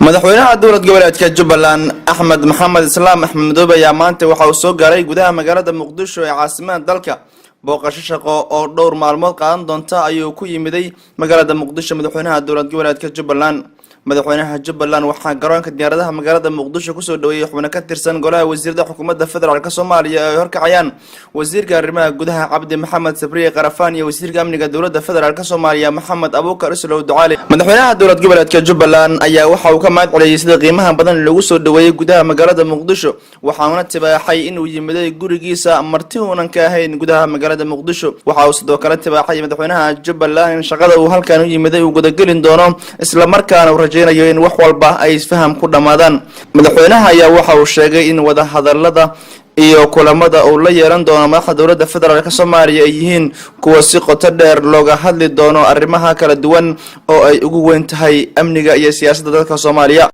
madaxweynaha dowlad goboleedka Jubbaland Axmed Maxamed Islaam Axmed Madoobe ayaa maanta waxa uu soo gaaray gudaha magaalada Muqdisho ee caasimadda dalka booqasho shaqo oo dhowr maalmood qaadan doonta ayuu ku yimiday magaalada Muqdisho madaxweynaha dowlad goboleedka Jubbaland madaxweynaha Jubbaland waxa garoonka diyaaradaha magaalada Muqdisho ku soo dhaweeyay xubno ka tirsan golaha wasiirada xukuumadda federaalka Soomaaliya ee horkacayaan wasiirka arrimaha gudaha Cabdi Maxamed Sabriye Qarafaan iyo wasiirka amniga dowladda federaalka Soomaaliya Maxamed Abuukar Islow Ducaale madaxweynaha dowlad goboleedka Jubbaland ayaa waxa uu ka mahadceliyay sida qiimaha badan lagu soo dhaweeyay gudaha magaalada Muqdisho waxaana tibaaxay inuu yimiday gurigiisa marti uunan ka ahayn gudaha magaalada Muqdisho waxa uu sidoo kale tibaaxay madaxweynaha Jubbaland in shaqada uu halkan u yimiday uu gudagelin doono isla markaana in wax walba ay isfaham ku dhamaadaan madaxweynaha ayaa waxa uu sheegay in wada hadalada iyo kulamada uu la yeelan doono madaxda dowladda federaalka Soomaaliya ay yihiin kuwa si qoto dheer looga hadli doono arrimaha kala duwan oo ay ugu weyn tahay amniga iyo siyaasadda dalka Soomaaliya.